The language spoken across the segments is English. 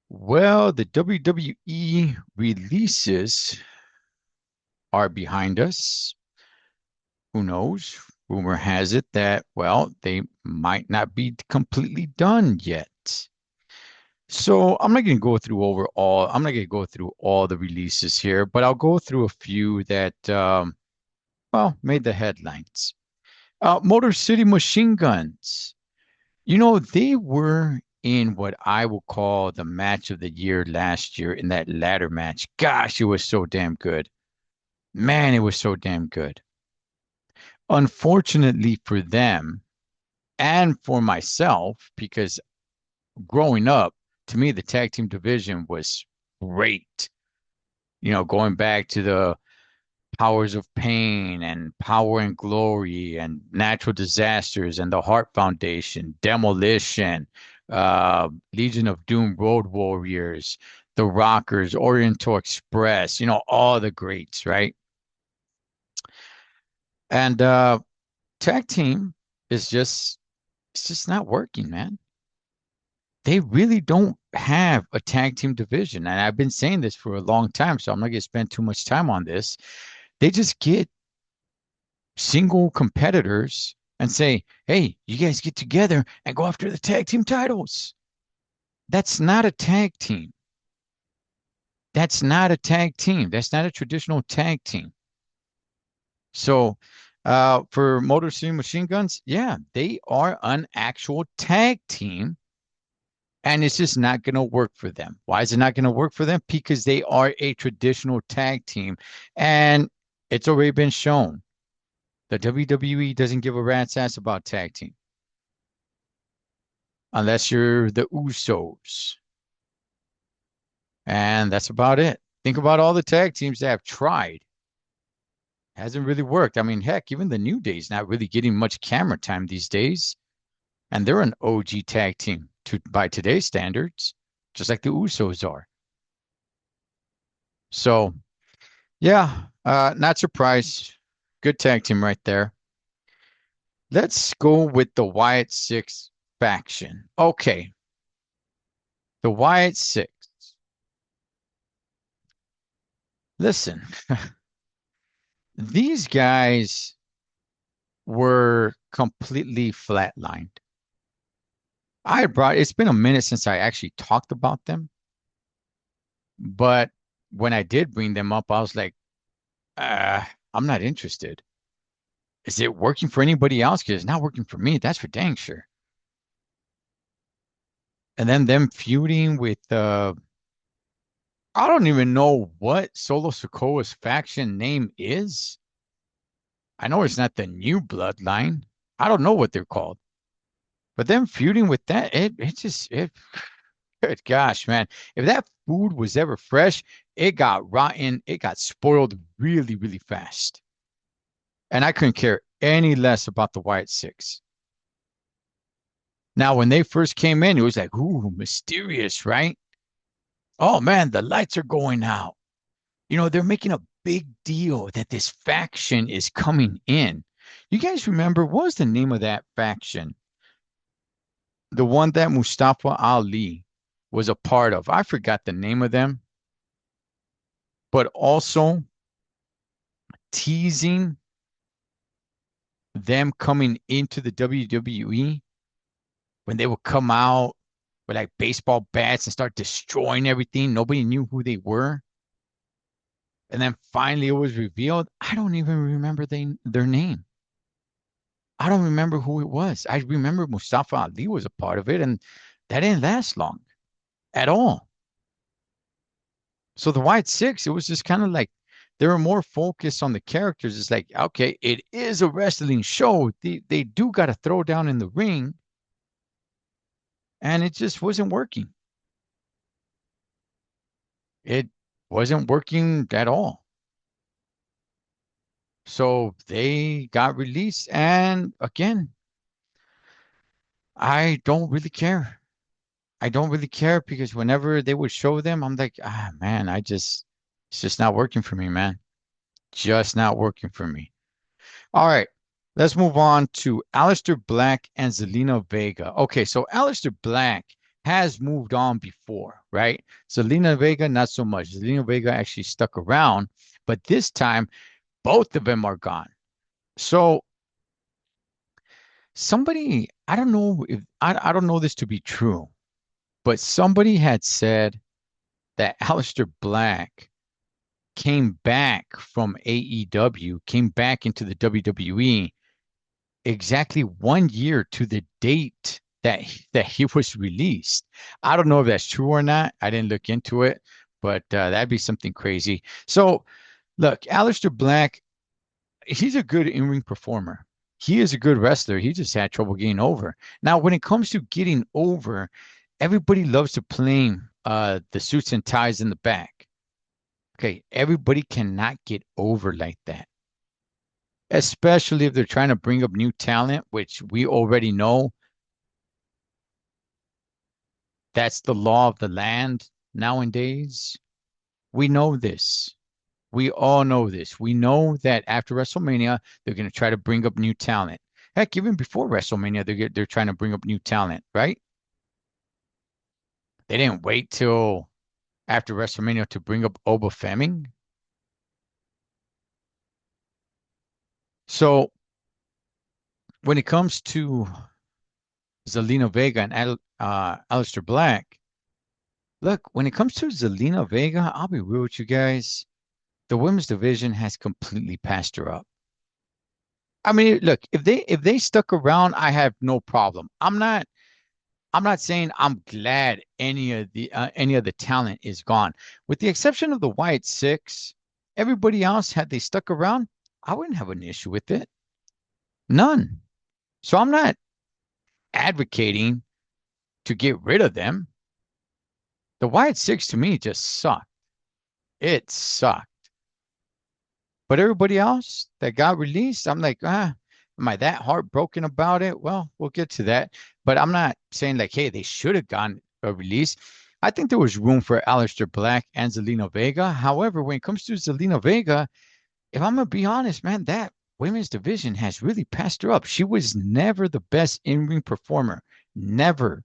Well, the WWE releases are behind us. Who knows? Rumor has it that, well, they might not be completely done yet. So I'm not going to go through all the releases here, but I'll go through a few that, well, made the headlines. Motor City Machine Guns. They were in what I will call the match of the year last year in that ladder match. Gosh, it was so damn good. Man, it was so damn good. Unfortunately for them and for myself, because growing up, to me, the tag team division was great. Going back to the Powers of Pain and Power and Glory and Natural Disasters and the Heart Foundation, Demolition, Legion of Doom, Road Warriors, the Rockers, Oriental Express, all the greats, right? And tag team is just it's just not working, man. They really don't have a tag team division. And I've been saying this for a long time, so I'm not going to spend too much time on this. They just get single competitors and say, hey, you guys get together and go after the tag team titles. That's not a tag team. That's not a tag team. That's not a traditional tag team. So, for Motor City Machine Guns, yeah, they are an actual tag team, and it's just not going to work for them. Why is it not going to work for them? Because they are a traditional tag team, and it's already been shown. The WWE doesn't give a rat's ass about tag team unless you're the Usos. And that's about it. Think about all the tag teams that have tried. Hasn't really worked. I mean, heck, even the New Day's not really getting much camera time these days. And they're an OG tag team by today's standards, just like the Usos are. So, yeah, not surprised. Good tag team right there. Let's go with the Wyatt Six faction. Okay, the Wyatt Six. Listen, these guys were completely flatlined. It's been a minute since I actually talked about them, but when I did bring them up, I was like, uh, I'm not interested. Is it working for anybody else? Because it's not working for me. That's for dang sure. And then them feuding with, I don't even know what Solo Sokoa's faction name is. I know it's not the New Bloodline. I don't know what they're called. But them feuding with that, good gosh, man. If that food was ever fresh, it got rotten. It got spoiled really, really fast. And I couldn't care any less about the White Six. Now, when they first came in, it was like, ooh, mysterious, right? Oh man, the lights are going out. They're making a big deal that this faction is coming in. You guys remember what was the name of that faction? The one that Mustafa Ali was a part of. I forgot the name of them, but also teasing them coming into the WWE when they would come out with like baseball bats and start destroying everything. Nobody knew who they were. And then finally it was revealed. I don't even remember their name. I don't remember who it was. I remember Mustafa Ali was a part of it, and that didn't last long at all. So the White Six, it was just kind of like they were more focused on the characters. It's like, okay, it is a wrestling show. They do got to throw down in the ring, and it just wasn't working. It wasn't working at all. So they got released, and again, I don't really care. I don't really care because whenever they would show them, I'm like, man, it's just not working for me, man. Just not working for me. All right, let's move on to Aleister Black and Zelina Vega. Okay, so Aleister Black has moved on before, right? Zelina Vega, not so much. Zelina Vega actually stuck around, but this time both of them are gone. So somebody, I don't know if I don't know this to be true, but somebody had said that Aleister Black came back from AEW, came back into the WWE exactly 1 year to the date that he was released. I don't know if that's true or not. I didn't look into it, but that'd be something crazy. So, look, Aleister Black, he's a good in-ring performer. He is a good wrestler. He just had trouble getting over. Now, when it comes to getting over, everybody loves to play the suits and ties in the back. Okay, everybody cannot get over like that, especially if they're trying to bring up new talent, which we already know that's the law of the land nowadays. We know this. We all know this. We know that after WrestleMania, they're going to try to bring up new talent. Heck, even before WrestleMania, they're trying to bring up new talent, right? They didn't wait till after WrestleMania to bring up Oba Fleming. So when it comes to Zelina Vega and Aleister Black, look, when it comes to Zelina Vega, I'll be real with you guys. The women's division has completely passed her up. I mean, look, if they stuck around, I have no problem. I'm not saying I'm glad any of the talent is gone. With the exception of the White Six, everybody else, had they stuck around, I wouldn't have an issue with it. None. So I'm not advocating to get rid of them. The White Six to me just sucked. It sucked. But everybody else that got released, I'm like, am I that heartbroken about it? Well, we'll get to that. But I'm not saying like, hey, they should have gone a release. I think there was room for Aleister Black and Zelina Vega. However, when it comes to Zelina Vega, if I'm gonna be honest, man, that women's division has really passed her up. She was never the best in-ring performer. Never.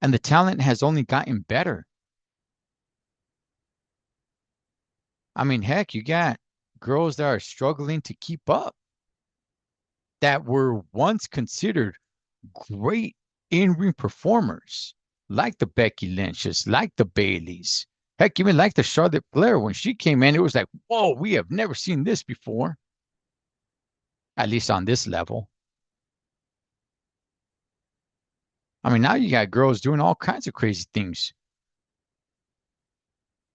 And the talent has only gotten better. I mean, heck, you got girls that are struggling to keep up that were once considered great in-ring performers, like the Becky Lynches, like the Baileys. Heck, even like the Charlotte Flair. When she came in, it was like, whoa, we have never seen this before, at least on this level. I mean, now you got girls doing all kinds of crazy things.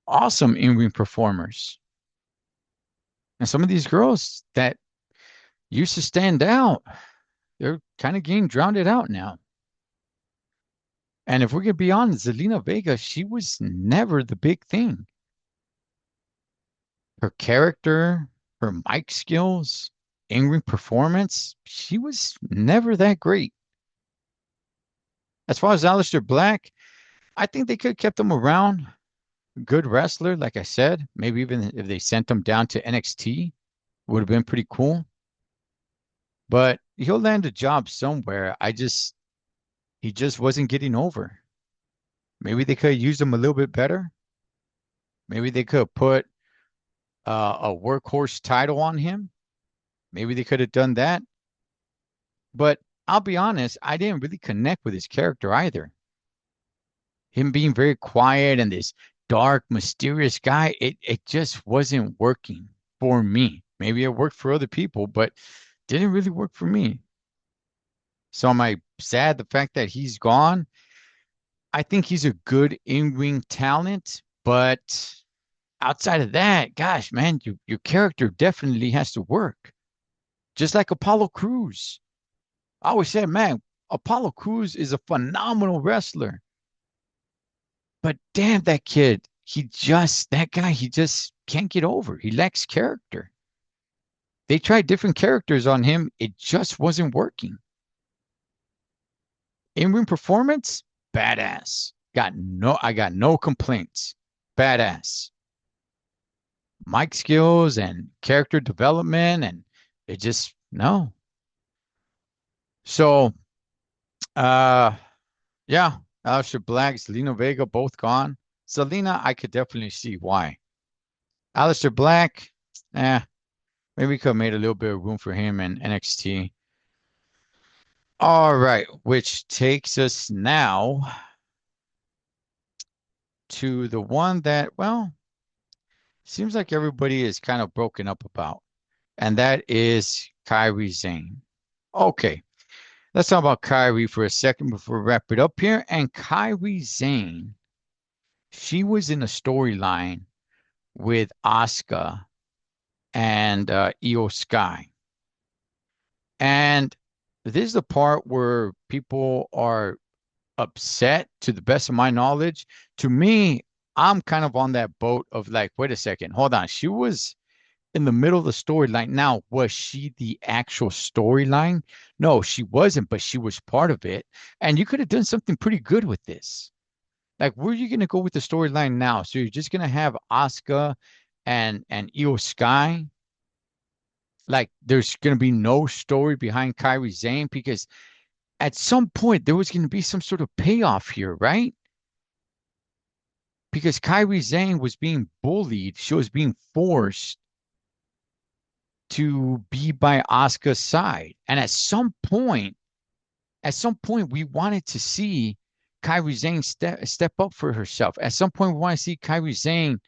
Awesome in-ring performers. And some of these girls that used to stand out, they're kind of getting drowned out now. And if we're gonna be honest, Zelina Vega, she was never the big thing. Her character, her mic skills, in-ring performance, she was never that great. As far as Aleister Black, I think they could have kept him around. Good wrestler, like I said. Maybe even if they sent him down to NXT, would have been pretty cool. But he'll land a job somewhere. He just wasn't getting over. Maybe they could have used him a little bit better. Maybe they could have put a workhorse title on him. Maybe they could have done that. But I'll be honest, I didn't really connect with his character either. Him being very quiet and this dark, mysterious guy, it just wasn't working for me. Maybe it worked for other people, but didn't really work for me. So am I sad the fact that he's gone? I think he's a good in-ring talent, but outside of that, gosh, man, your character definitely has to work. Just like Apollo Crews. I always said, man, Apollo Crews is a phenomenal wrestler. But damn, that kid, that guy, he just can't get over. He lacks character. They tried different characters on him. It just wasn't working. In-ring performance, badass. I got no complaints. Badass. Mic skills and character development, and it just, no. So, uh, yeah, Aleister Black, Zelina Vega, both gone. Zelina, I could definitely see why. Aleister Black, eh, maybe we could have made a little bit of room for him in NXT. All right, which takes us now to the one that, well, seems like everybody is kind of broken up about, and that is Kairi Sane. Okay, let's talk about Kairi for a second before we wrap it up here. And Kairi Sane, she was in a storyline with Asuka and Io Sky. And this is the part where people are upset, to the best of my knowledge. To me, I'm kind of on that boat of like, wait a second, hold on. She was in the middle of the storyline. Now, was she the actual storyline? No, she wasn't, but she was part of it. And you could have done something pretty good with this. Like, where are you going to go with the storyline now? So you're just going to have Asuka and Io Sky. Like, there's going to be no story behind Kairi Sane because at some point there was going to be some sort of payoff here, right? Because Kairi Sane was being bullied. She was being forced to be by Asuka's side. And at some point, we wanted to see Kairi Sane step up for herself. At some point, we want to see Kairi Sane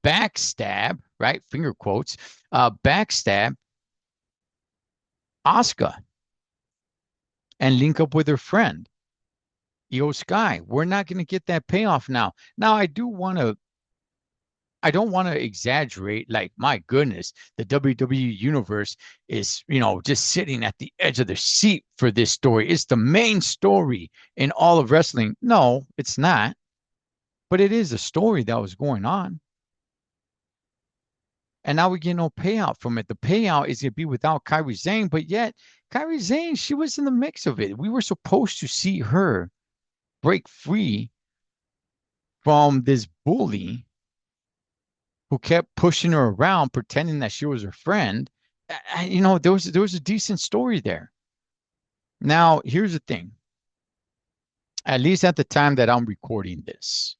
backstab, right? Finger quotes, backstab Asuka and link up with her friend, Io Sky. We're not going to get that payoff now. Now, I don't want to exaggerate. Like, my goodness, the WWE universe is, just sitting at the edge of their seat for this story. It's the main story in all of wrestling. No, it's not. But it is a story that was going on. And now we get no payout from it. The payout is going to be without Kairi Sane, but yet Kairi Sane, she was in the mix of it. We were supposed to see her break free from this bully who kept pushing her around, pretending that she was her friend. There was a decent story there. Now, here's the thing. At least at the time that I'm recording this,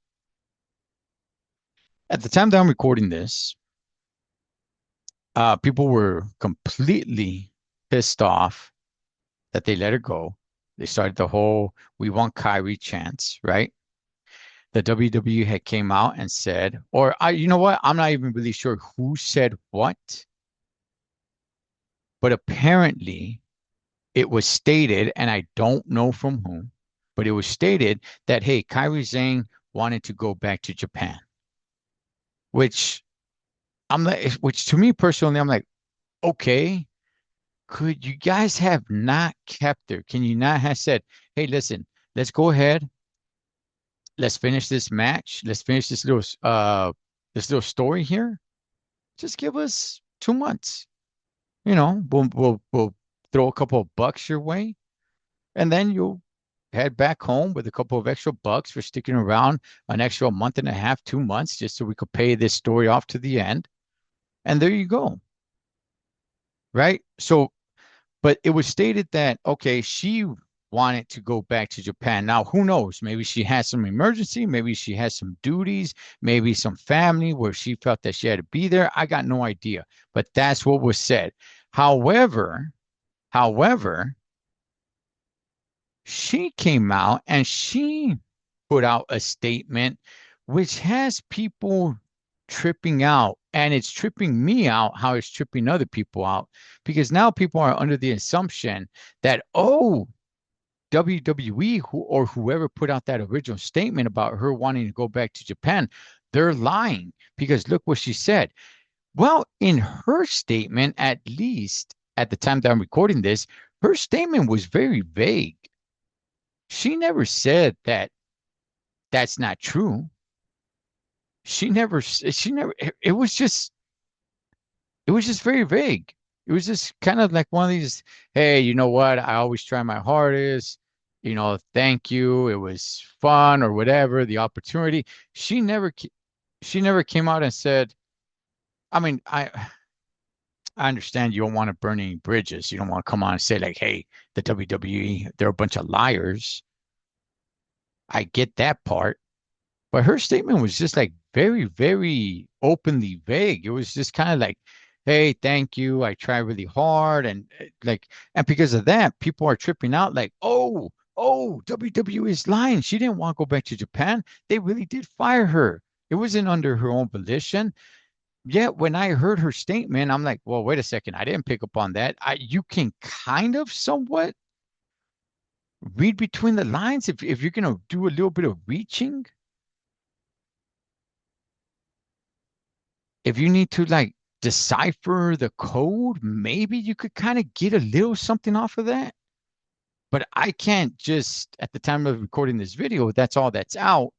people were completely pissed off that they let her go. They started the whole "We want Kyrie" chants, right? The WWE had came out and said, or you know what? I'm not even really sure who said what, but apparently it was stated, and I don't know from whom, but it was stated that, hey, Kairi Sane wanted to go back to Japan, which which to me personally, I'm like, okay, could you guys have not kept her? Can you not have said, hey, listen, let's go ahead, let's finish this match, let's finish this little story here. Just give us 2 months. We'll throw a couple of bucks your way, and then you'll head back home with a couple of extra bucks for sticking around an extra month and a half, 2 months, just so we could pay this story off to the end. And there you go. Right? So, but it was stated that, okay, she wanted to go back to Japan. Now, who knows? Maybe she had some emergency, maybe she had some duties, maybe some family where she felt that she had to be there. I got no idea, but that's what was said. However, she came out and she put out a statement which has people tripping out, and it's tripping me out how it's tripping other people out, because now people are under the assumption that, oh, WWE or whoever put out that original statement about her wanting to go back to Japan, they're lying, because look what she said. Well, in her statement, at least at the time that I'm recording this, her statement was very vague. She never said that that's not true. It was just very vague. It was just kind of like one of these, hey, you know what? I always try my hardest. Thank you. It was fun or whatever, the opportunity. She never came out and said, I mean, I understand you don't want to burn any bridges. You don't want to come on and say like, hey, the WWE, they're a bunch of liars. I get that part. But her statement was just like very, very openly vague. It was just kind of like, hey, thank you. I try really hard. And like, and because of that, people are tripping out like, WWE is lying. She didn't want to go back to Japan. They really did fire her. It wasn't under her own volition. Yet when I heard her statement, I'm like, well, wait a second. I didn't pick up on that. You can kind of somewhat read between the lines if you're going to do a little bit of reaching. If you need to like decipher the code, maybe you could kind of get a little something off of that. But I can't just, at the time of recording this video, that's all that's out.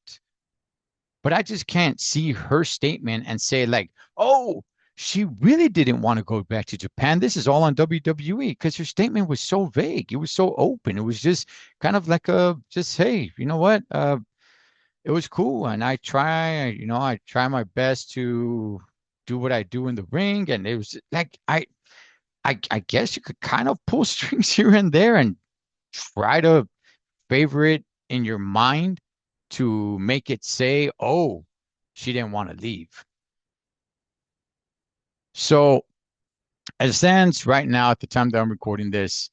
But I just can't see her statement and say, like, oh, she really didn't want to go back to Japan. This is all on WWE because her statement was so vague. It was so open. It was just kind of like just, hey, you know what? It was cool, and I try my best to do what I do in the ring, and it was like I guess you could kind of pull strings here and there and try to favor it in your mind to make it say, oh, she didn't want to leave. So as it stands right now, at the time that I'm recording this,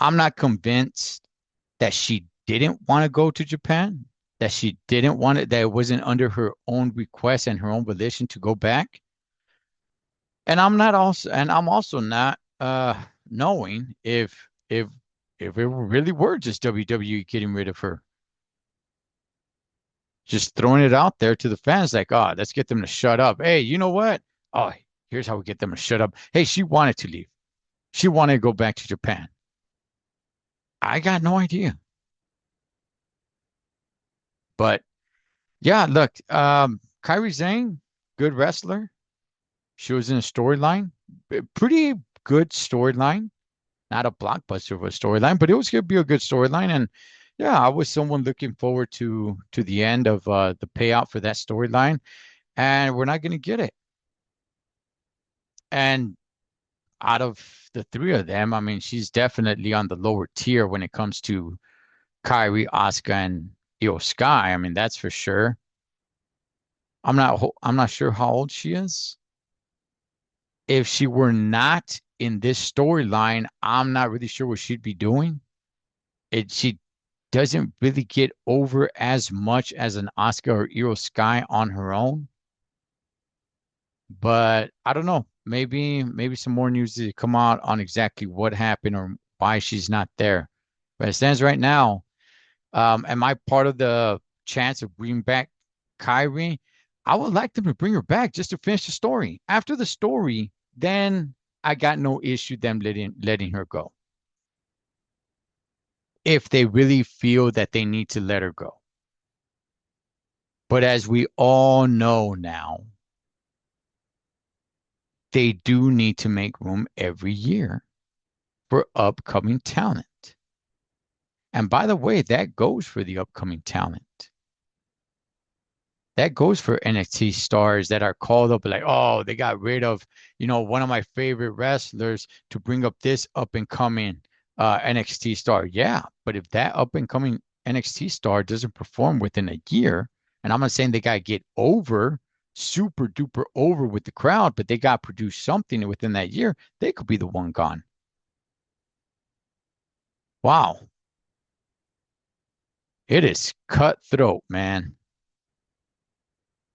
I'm not convinced that she didn't want to go to Japan, that she didn't want it, that it wasn't under her own request and her own volition to go back. And I'm also not knowing if it really were just WWE getting rid of her, just throwing it out there to the fans like, oh, let's get them to shut up. Hey, you know what? Oh, here's how we get them to shut up. Hey, she wanted to leave. She wanted to go back to Japan. I got no idea. But yeah, look, Kairi Sane, good wrestler. She was in a storyline, pretty good storyline. Not a blockbuster of a storyline, but it was going to be a good storyline. And yeah, I was someone looking forward to the end of the payout for that storyline, and we're not going to get it. And out of the three of them, I mean, she's definitely on the lower tier when it comes to Kyrie, Asuka, and Io Sky. I mean, that's for sure. I'm not sure how old she is. If she were not in this storyline, I'm not really sure what she'd be doing. She doesn't really get over as much as an Asuka or Io Sky on her own. But I don't know. Maybe some more news to come out on exactly what happened or why she's not there. But it stands right now. Am I part of the chance of bringing back Kyrie? I would like them to bring her back just to finish the story. After the story, then I got no issue them letting her go. If they really feel that they need to let her go. But as we all know now, they do need to make room every year for upcoming talent. And by the way, that goes for the upcoming talent. That goes for NXT stars that are called up like, oh, they got rid of, one of my favorite wrestlers to bring up this up and coming NXT star. Yeah, but if that up and coming NXT star doesn't perform within a year, and I'm not saying they got to get over, super duper over with the crowd, but they got to produce something within that year, they could be the one gone. Wow. It is cutthroat, man.